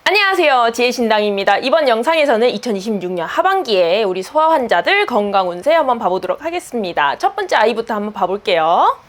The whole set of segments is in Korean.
안녕하세요, 지혜신당입니다. 이번 영상에서는 2026년 하반기에 우리 소아 환자들 건강 운세 한번 봐보도록 하겠습니다. 첫 번째 아이부터 한번 봐볼게요.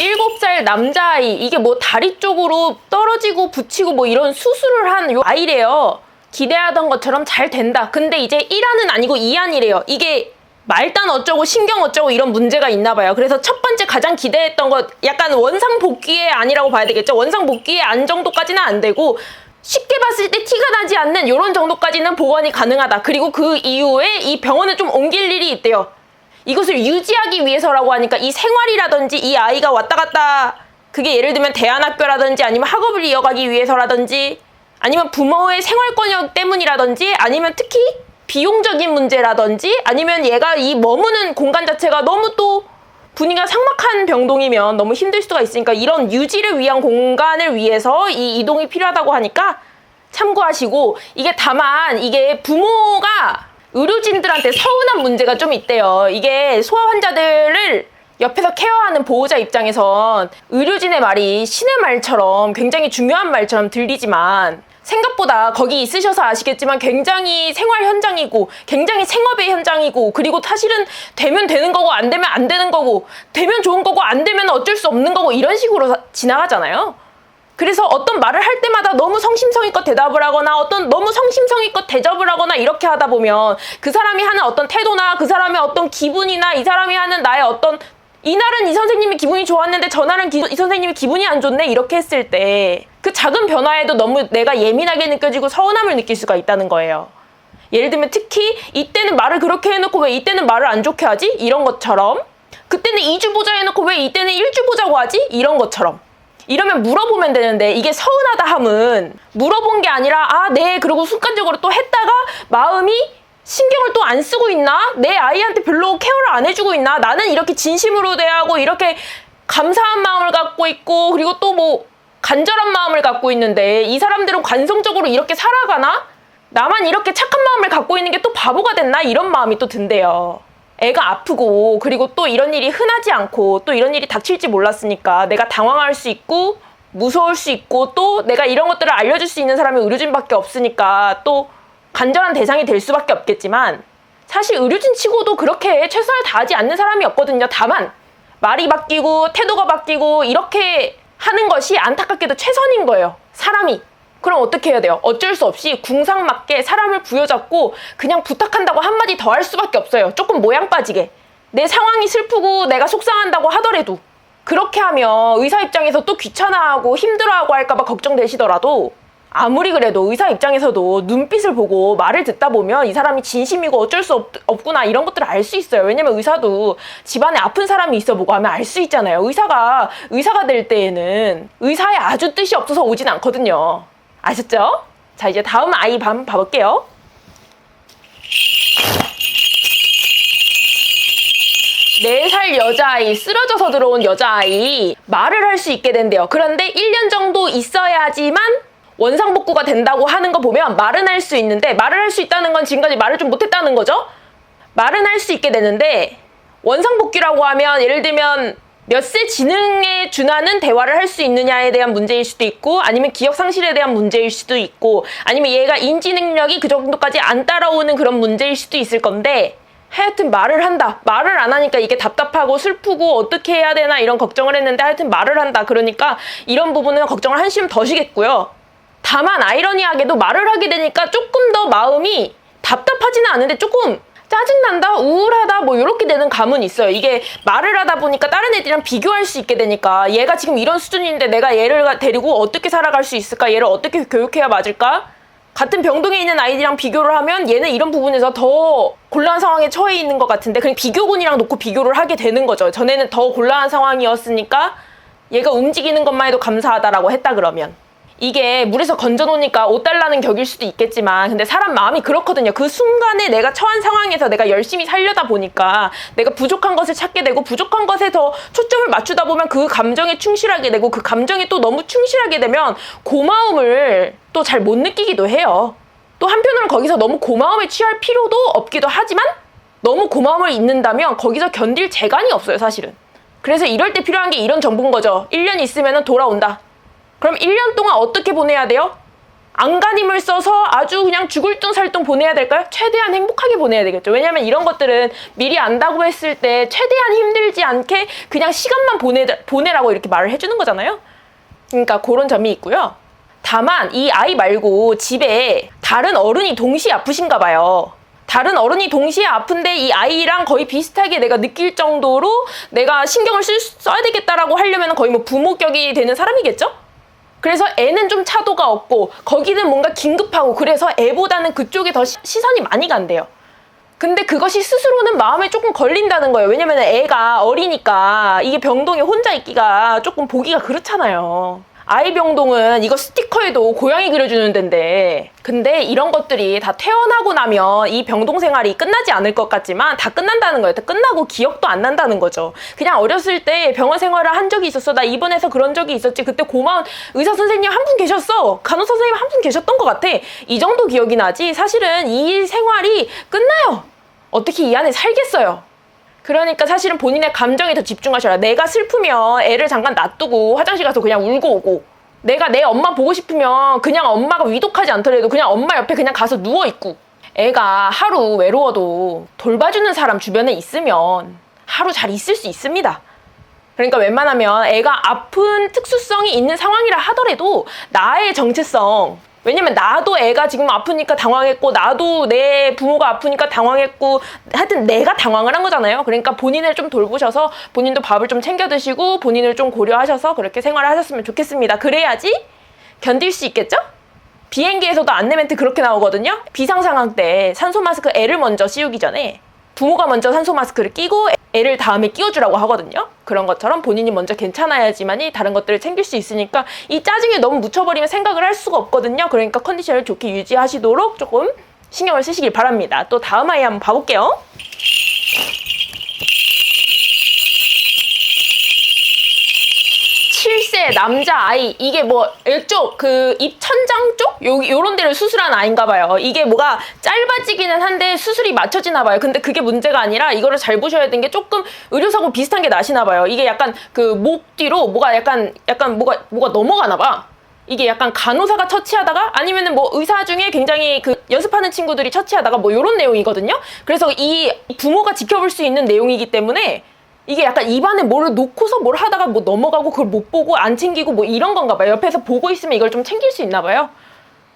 일곱 살 남자아이, 이게 뭐 다리 쪽으로 떨어지고 붙이고 뭐 이런 수술을 한 요 아이래요. 기대하던 것처럼 잘 된다. 근데 이제 1안은 아니고 2안이래요. 이게 말단 어쩌고 신경 어쩌고 이런 문제가 있나 봐요. 그래서 첫 번째 가장 기대했던 것, 약간 원상복귀의 안이라고 봐야 되겠죠. 원상복귀의 안 정도까지는 안 되고 쉽게 봤을 때 티가 나지 않는 이런 정도까지는 복원이 가능하다. 그리고 그 이후에 이 병원을 좀 옮길 일이 있대요. 이것을 유지하기 위해서라고 하니까 이 생활이라든지 이 아이가 왔다 갔다, 그게 예를 들면 대안학교라든지 아니면 학업을 이어가기 위해서라든지 아니면 부모의 생활권역 때문이라든지 아니면 특히 비용적인 문제라든지 아니면 얘가 이 머무는 공간 자체가 너무 또 분위기가 삭막한 병동이면 너무 힘들 수가 있으니까 이런 유지를 위한 공간을 위해서 이 이동이 필요하다고 하니까 참고하시고, 이게 다만 이게 부모가 의료진들한테 서운한 문제가 좀 있대요. 이게 소아 환자들을 옆에서 케어하는 보호자 입장에선 의료진의 말이 신의 말처럼 굉장히 중요한 말처럼 들리지만 생각보다 거기 있으셔서 아시겠지만 굉장히 생활 현장이고 굉장히 생업의 현장이고, 그리고 사실은 되면 되는 거고 안 되면 안 되는 거고 되면 좋은 거고 안 되면 어쩔 수 없는 거고 이런 식으로 지나가잖아요. 그래서 어떤 말을 할 때마다 너무 성심성의껏 대답을 하거나 너무 성심성의껏 대접을 하거나 이렇게 하다 보면 그 사람이 하는 어떤 태도나 그 사람의 어떤 기분이나 이 사람이 하는 나의 어떤, 이날은 이 선생님이 기분이 좋았는데 전날은 이 선생님이 기분이 안 좋네, 이렇게 했을 때 그 작은 변화에도 너무 내가 예민하게 느껴지고 서운함을 느낄 수가 있다는 거예요. 예를 들면 특히 이때는 말을 그렇게 해놓고 왜 이때는 말을 안 좋게 하지? 이런 것처럼. 그때는 2주 보자 해놓고 왜 이때는 1주 보자고 하지? 이런 것처럼. 이러면 물어보면 되는데, 이게 서운하다 함은 물어본 게 아니라 네, 그러고 순간적으로 또 했다가 마음이 신경을 또 안 쓰고 있나? 내 아이한테 별로 케어를 안 해주고 있나? 나는 이렇게 진심으로 대하고 이렇게 감사한 마음을 갖고 있고 그리고 또 뭐 간절한 마음을 갖고 있는데 이 사람들은 관성적으로 이렇게 살아가나? 나만 이렇게 착한 마음을 갖고 있는 게 또 바보가 됐나? 이런 마음이 또 든대요. 애가 아프고 그리고 또 이런 일이 흔하지 않고 또 이런 일이 닥칠지 몰랐으니까 내가 당황할 수 있고 무서울 수 있고 또 내가 이런 것들을 알려줄 수 있는 사람이 의료진밖에 없으니까 또 간절한 대상이 될 수밖에 없겠지만, 사실 의료진 치고도 그렇게 최선을 다하지 않는 사람이 없거든요. 다만 말이 바뀌고 태도가 바뀌고 이렇게 하는 것이 안타깝게도 최선인 거예요, 사람이. 그럼 어떻게 해야 돼요? 어쩔 수 없이 궁상맞게 사람을 부여잡고 그냥 부탁한다고 한마디 더 할 수밖에 없어요. 조금 모양 빠지게. 내 상황이 슬프고 내가 속상한다고 하더라도. 그렇게 하면 의사 입장에서 또 귀찮아하고 힘들어하고 할까봐 걱정되시더라도 아무리 그래도 의사 입장에서도 눈빛을 보고 말을 듣다 보면 이 사람이 진심이고 어쩔 수 없구나, 이런 것들을 알 수 있어요. 왜냐면 의사도 집안에 아픈 사람이 있어 보고 하면 알 수 있잖아요. 의사가 될 때에는 의사에 아주 뜻이 없어서 오진 않거든요. 아셨죠? 자, 이제 다음 아이 한번 봐볼게요. 네 살 여자아이, 쓰러져서 들어온 여자아이, 말을 할 수 있게 된대요. 그런데 1년 정도 있어야지만 원상복구가 된다고 하는 거 보면 말은 할 수 있는데, 말을 할 수 있다는 건 지금까지 말을 좀 못했다는 거죠? 말은 할 수 있게 되는데, 원상복귀라고 하면 예를 들면 몇 세 지능에 준하는 대화를 할 수 있느냐에 대한 문제일 수도 있고, 아니면 기억 상실에 대한 문제일 수도 있고, 아니면 얘가 인지 능력이 그 정도까지 안 따라오는 그런 문제일 수도 있을 건데, 하여튼 말을 한다. 말을 안 하니까 이게 답답하고 슬프고 어떻게 해야 되나 이런 걱정을 했는데 하여튼 말을 한다. 그러니까 이런 부분은 걱정을 한시름 더 쉬겠고요. 다만 아이러니하게도 말을 하게 되니까 조금 더 마음이 답답하지는 않은데 조금 짜증난다, 우울하다, 뭐 이렇게 되는 감은 있어요. 이게 말을 하다 보니까 다른 애들이랑 비교할 수 있게 되니까 얘가 지금 이런 수준인데 내가 얘를 데리고 어떻게 살아갈 수 있을까? 얘를 어떻게 교육해야 맞을까? 같은 병동에 있는 아이들이랑 비교를 하면 얘는 이런 부분에서 더 곤란한 상황에 처해 있는 것 같은데 그냥 비교군이랑 놓고 비교를 하게 되는 거죠. 전에는 더 곤란한 상황이었으니까 얘가 움직이는 것만 해도 감사하다라고 했다 그러면. 이게 물에서 건져놓으니까 옷 달라는 격일 수도 있겠지만, 근데 사람 마음이 그렇거든요. 그 순간에 내가 처한 상황에서 내가 열심히 살려다 보니까 내가 부족한 것을 찾게 되고 부족한 것에 더 초점을 맞추다 보면 그 감정에 충실하게 되고 그 감정에 또 너무 충실하게 되면 고마움을 또 잘 못 느끼기도 해요. 또 한편으로는 거기서 너무 고마움에 취할 필요도 없기도 하지만 너무 고마움을 잊는다면 거기서 견딜 재간이 없어요, 사실은. 그래서 이럴 때 필요한 게 이런 정보인 거죠. 1년 있으면 돌아온다. 그럼 1년 동안 어떻게 보내야 돼요? 안간힘을 써서 아주 그냥 죽을 둥 살 둥 보내야 될까요? 최대한 행복하게 보내야 되겠죠. 왜냐면 이런 것들은 미리 안다고 했을 때 최대한 힘들지 않게 그냥 시간만 보내라고 이렇게 말을 해주는 거잖아요. 그러니까 그런 점이 있고요. 다만 이 아이 말고 집에 다른 어른이 동시에 아프신가 봐요. 다른 어른이 동시에 아픈데 이 아이랑 거의 비슷하게 내가 느낄 정도로 내가 신경을 써야 되겠다라고 하려면 거의 뭐 부모격이 되는 사람이겠죠? 그래서 애는 좀 차도가 없고 거기는 뭔가 긴급하고 그래서 애보다는 그쪽에 더 시선이 많이 간대요. 근데 그것이 스스로는 마음에 조금 걸린다는 거예요. 왜냐면 애가 어리니까 이게 병동에 혼자 있기가 조금 보기가 그렇잖아요. 아이 병동은 이거 스티커에도 고양이 그려주는 데인데 근데 이런 것들이 다 퇴원하고 나면 이 병동 생활이 끝나지 않을 것 같지만 다 끝난다는 거예요. 다 끝나고 기억도 안 난다는 거죠. 그냥 어렸을 때 병원 생활을 한 적이 있었어. 나 입원해서 그런 적이 있었지. 그때 고마운 의사 선생님 한 분 계셨어. 간호사 선생님 한 분 계셨던 것 같아. 이 정도 기억이 나지 사실은 이 생활이 끝나요. 어떻게 이 안에 살겠어요. 그러니까 사실은 본인의 감정에 더 집중하셔라. 내가 슬프면 애를 잠깐 놔두고 화장실 가서 그냥 울고 오고 내가 내 엄마 보고 싶으면 그냥 엄마가 위독하지 않더라도 그냥 엄마 옆에 그냥 가서 누워있고 애가 하루 외로워도 돌봐주는 사람 주변에 있으면 하루 잘 있을 수 있습니다. 그러니까 웬만하면 애가 아픈 특수성이 있는 상황이라 하더라도 나의 정체성 왜냐면 나도 애가 지금 아프니까 당황했고 나도 내 부모가 아프니까 당황했고 하여튼 내가 당황을 한 거잖아요. 그러니까 본인을 좀 돌보셔서 본인도 밥을 좀 챙겨 드시고 본인을 좀 고려하셔서 그렇게 생활을 하셨으면 좋겠습니다. 그래야지 견딜 수 있겠죠? 비행기에서도 안내 멘트 그렇게 나오거든요. 비상 상황 때 산소 마스크 애를 먼저 씌우기 전에 부모가 먼저 산소 마스크를 끼고 애를 다음에 끼워주라고 하거든요. 그런 것처럼 본인이 먼저 괜찮아야지만이 다른 것들을 챙길 수 있으니까 이 짜증에 너무 묻혀버리면 생각을 할 수가 없거든요. 그러니까 컨디션을 좋게 유지하시도록 조금 신경을 쓰시길 바랍니다. 또 다음 아이 한번 봐볼게요. 7세 남자아이. 이게 뭐 이쪽 그 입천장 쪽? 요런 데를 수술한 아이인가 봐요. 이게 뭐가 짧아지기는 한데 수술이 맞춰지나 봐요. 근데 그게 문제가 아니라 이거를 잘 보셔야 되는 게 조금 의료사고 비슷한 게 나시나 봐요. 이게 약간 그 목 뒤로 뭐가 약간 뭐가 넘어가나 봐. 이게 약간 간호사가 처치하다가 아니면은 뭐 의사 중에 굉장히 그 연습하는 친구들이 처치하다가 뭐 요런 내용이거든요. 그래서 이 부모가 지켜볼 수 있는 내용이기 때문에 이게 약간 입안에 뭐를 놓고서 뭘 하다가 뭐 넘어가고 그걸 못 보고 안 챙기고 뭐 이런 건가 봐요. 옆에서 보고 있으면 이걸 좀 챙길 수 있나 봐요.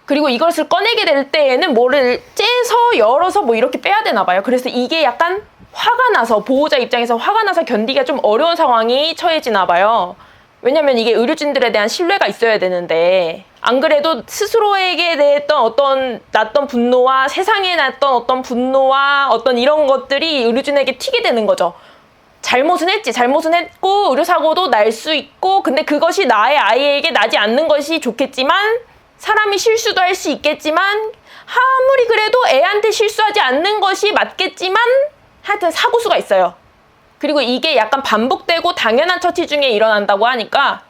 그리고 이것을 꺼내게 될 때에는 뭐를 째서 열어서 뭐 이렇게 빼야 되나 봐요. 그래서 이게 약간 화가 나서 보호자 입장에서 화가 나서 견디기가 좀 어려운 상황이 처해지나 봐요. 왜냐면 이게 의료진들에 대한 신뢰가 있어야 되는데 안 그래도 스스로에게 냈던 났던 분노와 세상에 났던 어떤 분노와 어떤 이런 것들이 의료진에게 튀게 되는 거죠. 잘못은 했고 의료사고도 날 수 있고 근데 그것이 나의 아이에게 나지 않는 것이 좋겠지만 사람이 실수도 할 수 있겠지만 아무리 그래도 애한테 실수하지 않는 것이 맞겠지만 하여튼 사고수가 있어요. 그리고 이게 약간 반복되고 당연한 처치 중에 일어난다고 하니까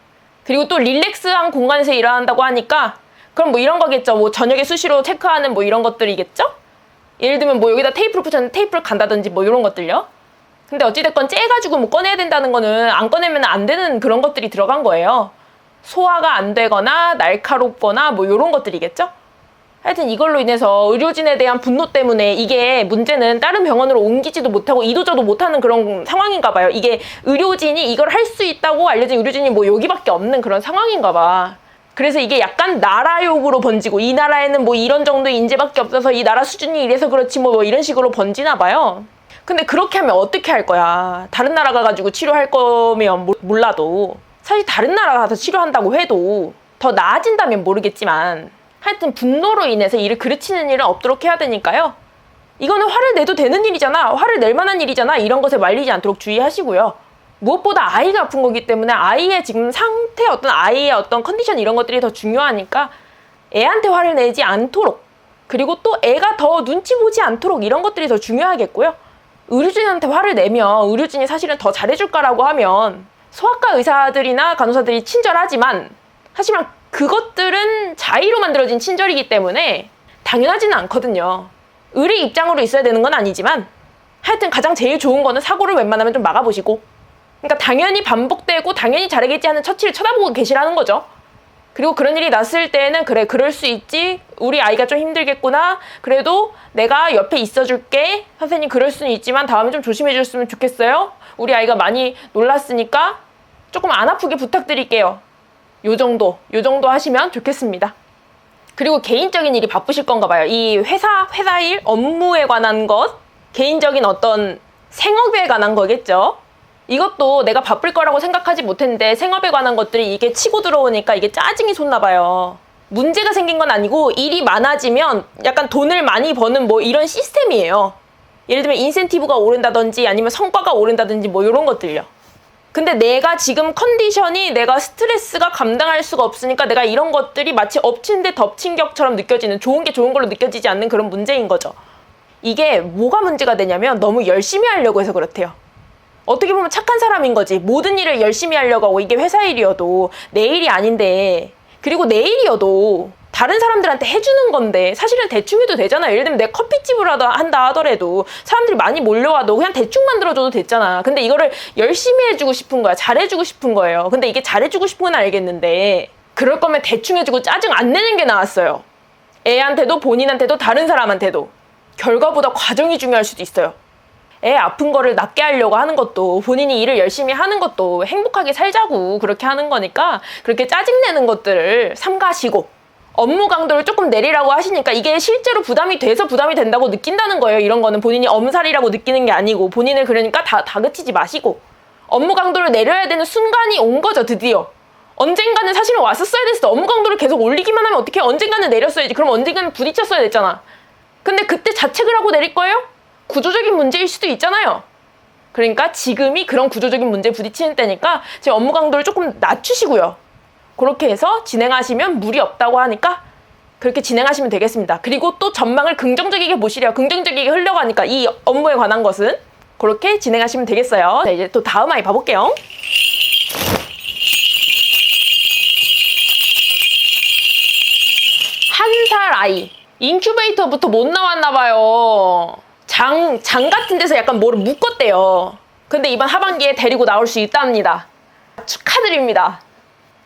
그리고 또 릴렉스한 공간에서 일어난다고 하니까 그럼 뭐 이런 거겠죠. 뭐 저녁에 수시로 체크하는 뭐 이런 것들이겠죠. 예를 들면 뭐 여기다 테이프를 붙였는데 테이프를 간다든지 뭐 이런 것들요. 근데 어찌됐건 째가지고 뭐 꺼내야 된다는 거는 안 꺼내면 안 되는 그런 것들이 들어간 거예요. 소화가 안 되거나 날카롭거나 뭐 이런 것들이겠죠? 하여튼 이걸로 인해서 의료진에 대한 분노 때문에 이게 문제는 다른 병원으로 옮기지도 못하고 이도저도 못하는 그런 상황인가 봐요. 이게 의료진이 이걸 할 수 있다고 알려진 의료진이 뭐 여기밖에 없는 그런 상황인가 봐. 그래서 이게 약간 나라욕으로 번지고 이 나라에는 뭐 이런 정도의 인재밖에 없어서 이 나라 수준이 이래서 그렇지 뭐 이런 식으로 번지나 봐요. 근데 그렇게 하면 어떻게 할 거야? 다른 나라 가가지고 치료할 거면 몰라도 사실 다른 나라 가서 치료한다고 해도 더 나아진다면 모르겠지만 하여튼 분노로 인해서 이를 그르치는 일은 없도록 해야 되니까요. 이거는 화를 내도 되는 일이잖아. 화를 낼 만한 일이잖아. 이런 것에 말리지 않도록 주의하시고요. 무엇보다 아이가 아픈 거기 때문에 아이의 지금 상태, 아이의 어떤 컨디션 이런 것들이 더 중요하니까 애한테 화를 내지 않도록 그리고 또 애가 더 눈치 보지 않도록 이런 것들이 더 중요하겠고요. 의료진한테 화를 내면 의료진이 사실은 더 잘해줄 거라고 하면 소아과 의사들이나 간호사들이 친절하지만 하지만 그것들은 자의로 만들어진 친절이기 때문에 당연하지는 않거든요. 의리 입장으로 있어야 되는 건 아니지만 하여튼 가장 제일 좋은 거는 사고를 웬만하면 좀 막아보시고, 그러니까 당연히 반복되고 당연히 잘하겠지 하는 처치를 쳐다보고 계시라는 거죠. 그리고 그런 일이 났을 때는 그래, 그럴 수 있지, 우리 아이가 좀 힘들겠구나, 그래도 내가 옆에 있어줄게, 선생님 그럴 수는 있지만 다음에 좀 조심해 줬으면 좋겠어요, 우리 아이가 많이 놀랐으니까 조금 안 아프게 부탁드릴게요, 요 정도 하시면 좋겠습니다. 그리고 개인적인 일이 바쁘실 건가 봐요. 이 회사 일, 업무에 관한 것, 개인적인 어떤 생업에 관한 거겠죠. 이것도 내가 바쁠 거라고 생각하지 못했는데 생업에 관한 것들이 이게 치고 들어오니까 이게 짜증이 솟나 봐요. 문제가 생긴 건 아니고 일이 많아지면 약간 돈을 많이 버는 뭐 이런 시스템이에요. 예를 들면 인센티브가 오른다든지 아니면 성과가 오른다든지 뭐 이런 것들요. 근데 내가 지금 컨디션이, 내가 스트레스가 감당할 수가 없으니까 내가 이런 것들이 마치 엎친 데 덮친 격처럼 느껴지는, 좋은 게 좋은 걸로 느껴지지 않는 그런 문제인 거죠. 이게 뭐가 문제가 되냐면 너무 열심히 하려고 해서 그렇대요. 어떻게 보면 착한 사람인 거지. 모든 일을 열심히 하려고 하고, 이게 회사 일이어도 내 일이 아닌데, 그리고 내 일이어도 다른 사람들한테 해주는 건데 사실은 대충 해도 되잖아요. 예를 들면 내 커피집을 한다 하더라도 사람들이 많이 몰려와도 그냥 대충 만들어줘도 됐잖아. 근데 이거를 열심히 해주고 싶은 거야. 잘해주고 싶은 거예요. 근데 이게 잘해주고 싶은 건 알겠는데 그럴 거면 대충 해주고 짜증 안 내는 게 나았어요. 애한테도 본인한테도 다른 사람한테도. 결과보다 과정이 중요할 수도 있어요. 애 아픈 거를 낫게 하려고 하는 것도, 본인이 일을 열심히 하는 것도 행복하게 살자고 그렇게 하는 거니까 그렇게 짜증내는 것들을 삼가시고, 업무 강도를 조금 내리라고 하시니까 이게 실제로 부담이 돼서 부담이 된다고 느낀다는 거예요. 이런 거는 본인이 엄살이라고 느끼는 게 아니고, 본인을 그러니까 다그치지 마시고 업무 강도를 내려야 되는 순간이 온 거죠. 드디어 언젠가는 사실은 왔었어야 됐어. 업무 강도를 계속 올리기만 하면 어떻게, 언젠가는 내렸어야지. 그럼 언젠가는 부딪혔어야 됐잖아. 근데 그때 자책을 하고 내릴 거예요? 구조적인 문제일 수도 있잖아요. 그러니까 지금이 그런 구조적인 문제에 부딪히는 때니까 지금 업무 강도를 조금 낮추시고요. 그렇게 해서 진행하시면 무리 없다고 하니까 그렇게 진행하시면 되겠습니다. 그리고 또 전망을 긍정적이게 보시래요. 긍정적이게 흘러가니까 이 업무에 관한 것은 그렇게 진행하시면 되겠어요. 자, 이제 또 다음 아이 봐볼게요. 한 살 아이. 인큐베이터부터 못 나왔나 봐요. 장 같은 데서 약간 뭐를 묶었대요. 근데 이번 하반기에 데리고 나올 수 있답니다. 축하드립니다.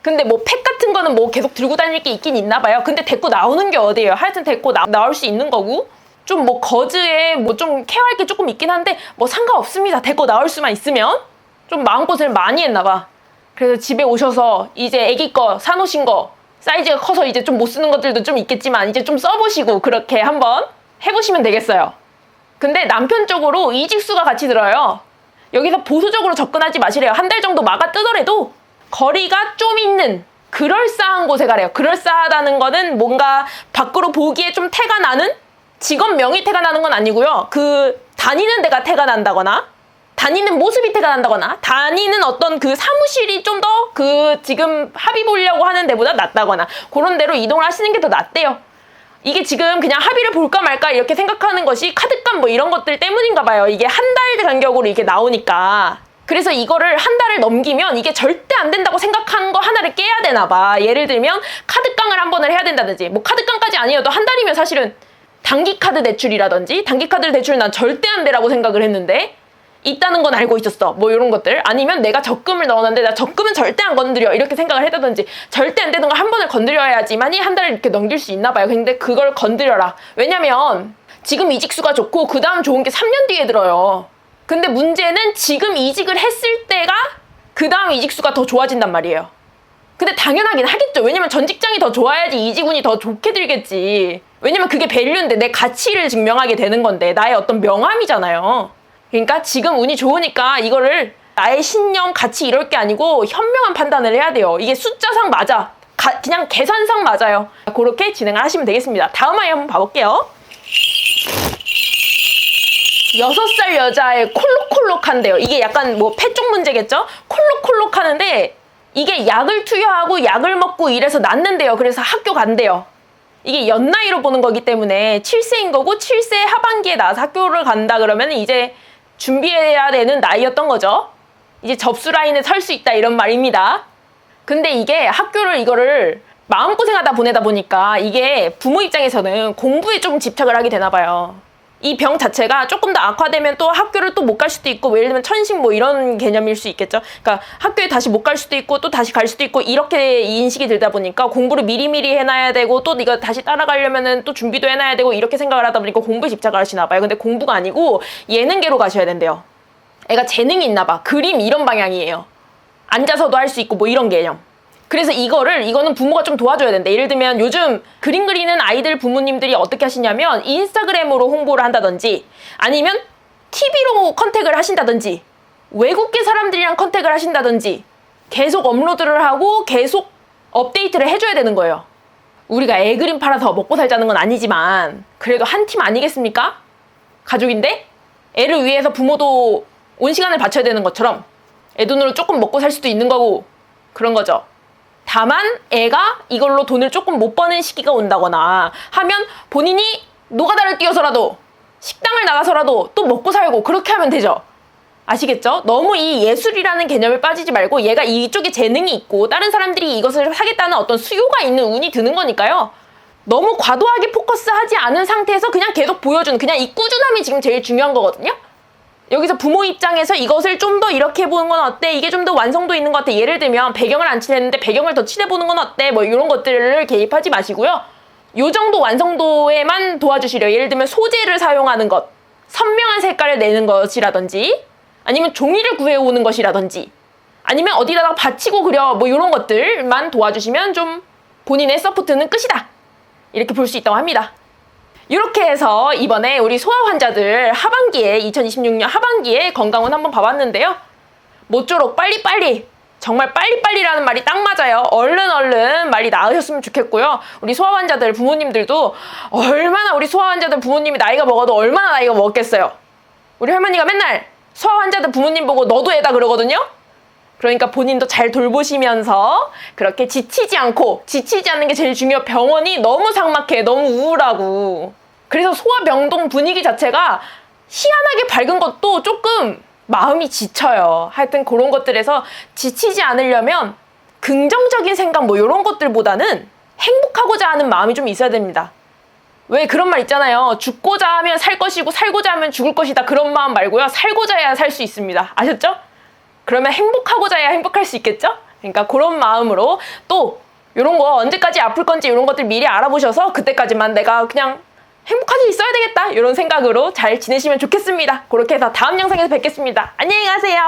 근데 뭐 팩 같은 거는 뭐 계속 들고 다닐 게 있긴 있나 봐요. 근데 데리고 나오는 게 어디예요? 하여튼 데리고 나올 수 있는 거고, 좀 뭐 거즈에 뭐 좀 케어할 게 조금 있긴 한데 뭐 상관없습니다. 데리고 나올 수만 있으면. 좀 마음고생을 많이 했나 봐. 그래서 집에 오셔서 이제 애기 거 사놓으신 거 사이즈가 커서 이제 좀 못 쓰는 것들도 좀 있겠지만 이제 좀 써보시고 그렇게 한번 해보시면 되겠어요. 근데 남편 쪽으로 이직수가 같이 들어요. 여기서 보수적으로 접근하지 마시래요. 한 달 정도 막아 뜨더라도 거리가 좀 있는 그럴싸한 곳에 가래요. 그럴싸하다는 거는 뭔가 밖으로 보기에 좀 태가 나는, 직업 명이 태가 나는 건 아니고요. 그 다니는 데가 태가 난다거나, 다니는 모습이 태가 난다거나, 다니는 어떤 그 사무실이 좀 더 그 지금 합의 보려고 하는 데보다 낫다거나, 그런 데로 이동을 하시는 게 더 낫대요. 이게 지금 그냥 합의를 볼까 말까 이렇게 생각하는 것이 카드값 뭐 이런 것들 때문인가 봐요. 이게 한 달 간격으로 이게 나오니까. 그래서 이거를 한 달을 넘기면 이게 절대 안 된다고 생각한 거 하나를 깨야 되나 봐. 예를 들면 카드깡을 한 번을 해야 된다든지, 뭐 카드깡까지 아니어도 한 달이면 사실은 단기 카드 대출이라든지, 단기 카드 대출 난 절대 안 되라고 생각을 했는데 있다는 건 알고 있었어. 뭐 이런 것들. 아니면 내가 적금을 넣었는데 나 적금은 절대 안 건드려. 이렇게 생각을 했다든지, 절대 안 되는 걸 한 번을 건드려야지만이 한 달을 이렇게 넘길 수 있나 봐요. 근데 그걸 건드려라. 왜냐면 지금 이직수가 좋고 그 다음 좋은 게 3년 뒤에 들어요. 근데 문제는 지금 이직을 했을 때가 그 다음 이직수가 더 좋아진단 말이에요. 근데 당연하긴 하겠죠. 왜냐면 전 직장이 더 좋아야지 이직운이 더 좋게 들겠지. 왜냐면 그게 밸류인데, 내 가치를 증명하게 되는 건데, 나의 어떤 명함이잖아요. 그러니까 지금 운이 좋으니까 이거를 나의 신념, 가치 이럴 게 아니고 현명한 판단을 해야 돼요. 이게 숫자상 맞아. 그냥 계산상 맞아요. 그렇게 진행을 하시면 되겠습니다. 다음 아이 한번 봐볼게요. 6살 여자의 콜록콜록한데요. 이게 약간 뭐 폐쪽 문제겠죠? 콜록콜록 하는데 이게 약을 투여하고 약을 먹고 이래서 낫는데요. 그래서 학교 간대요. 이게 연나이로 보는 거기 때문에 7세인 거고, 7세 하반기에 나와서 학교를 간다 그러면 이제 준비해야 되는 나이였던 거죠. 이제 접수 라인에 설 수 있다 이런 말입니다. 근데 이게 학교를 이거를 마음고생하다 보내다 보니까 이게 부모 입장에서는 공부에 좀 집착을 하게 되나 봐요. 이 병 자체가 조금 더 악화되면 또 학교를 또 못 갈 수도 있고, 뭐 예를 들면 천식 뭐 이런 개념일 수 있겠죠. 그러니까 학교에 다시 못 갈 수도 있고 또 다시 갈 수도 있고, 이렇게 인식이 들다 보니까 공부를 미리미리 해놔야 되고, 또 네가 다시 따라가려면은 또 준비도 해놔야 되고, 이렇게 생각을 하다 보니까 공부에 집착을 하시나 봐요. 근데 공부가 아니고 예능계로 가셔야 된대요. 애가 재능이 있나 봐. 그림 이런 방향이에요. 앉아서도 할 수 있고 뭐 이런 개념. 그래서 이거는 부모가 좀 도와줘야 된대. 예를 들면 요즘 그림 그리는 아이들 부모님들이 어떻게 하시냐면 인스타그램으로 홍보를 한다든지, 아니면 TV로 컨택을 하신다든지, 외국계 사람들이랑 컨택을 하신다든지, 계속 업로드를 하고 계속 업데이트를 해줘야 되는 거예요. 우리가 애 그림 팔아서 먹고 살자는 건 아니지만 그래도 한 팀 아니겠습니까? 가족인데 애를 위해서 부모도 온 시간을 바쳐야 되는 것처럼 애 돈으로 조금 먹고 살 수도 있는 거고, 그런 거죠. 다만 애가 이걸로 돈을 조금 못 버는 시기가 온다거나 하면 본인이 노가다를 뛰어서라도 식당을 나가서라도 또 먹고 살고 그렇게 하면 되죠. 아시겠죠? 너무 이 예술이라는 개념에 빠지지 말고, 얘가 이쪽에 재능이 있고 다른 사람들이 이것을 하겠다는 어떤 수요가 있는 운이 드는 거니까요. 너무 과도하게 포커스하지 않은 상태에서 그냥 계속 보여주는, 그냥 이 꾸준함이 지금 제일 중요한 거거든요. 여기서 부모 입장에서 이것을 좀 더 이렇게 해보는 건 어때? 이게 좀 더 완성도 있는 것 같아. 예를 들면 배경을 안 칠했는데 배경을 더 칠해보는 건 어때? 뭐 이런 것들을 개입하지 마시고요. 요 정도 완성도에만 도와주시려. 예를 들면 소재를 사용하는 것, 선명한 색깔을 내는 것이라든지, 아니면 종이를 구해오는 것이라든지, 아니면 어디다가 받치고 그려, 뭐 이런 것들만 도와주시면 좀 본인의 서포트는 끝이다, 이렇게 볼 수 있다고 합니다. 이렇게 해서 이번에 우리 소아 환자들 하반기에, 2026년 하반기에 건강운 한번 봐봤는데요. 모쪼록 빨리빨리, 정말 빨리빨리라는 말이 딱 맞아요. 얼른 빨리 나으셨으면 좋겠고요. 우리 소아 환자들 부모님들도 얼마나, 우리 소아 환자들 부모님이 나이가 먹어도 얼마나 나이가 먹었겠어요. 우리 할머니가 맨날 소아 환자들 부모님 보고 너도 애다 그러거든요. 그러니까 본인도 잘 돌보시면서 그렇게 지치지 않는 게 제일 중요해요. 병원이 너무 삭막해, 너무 우울하고. 그래서 소아병동 분위기 자체가 희한하게 밝은 것도 조금 마음이 지쳐요. 하여튼 그런 것들에서 지치지 않으려면 긍정적인 생각 뭐 이런 것들보다는 행복하고자 하는 마음이 좀 있어야 됩니다. 왜 그런 말 있잖아요. 죽고자 하면 살 것이고 살고자 하면 죽을 것이다. 그런 마음 말고요. 살고자 해야 살 수 있습니다. 아셨죠? 그러면 행복하고자 해야 행복할 수 있겠죠? 그러니까 그런 마음으로, 또 이런 거 언제까지 아플 건지 이런 것들 미리 알아보셔서 그때까지만 내가 그냥 행복하게 있어야 되겠다, 이런 생각으로 잘 지내시면 좋겠습니다. 그렇게 해서 다음 영상에서 뵙겠습니다. 안녕히 가세요.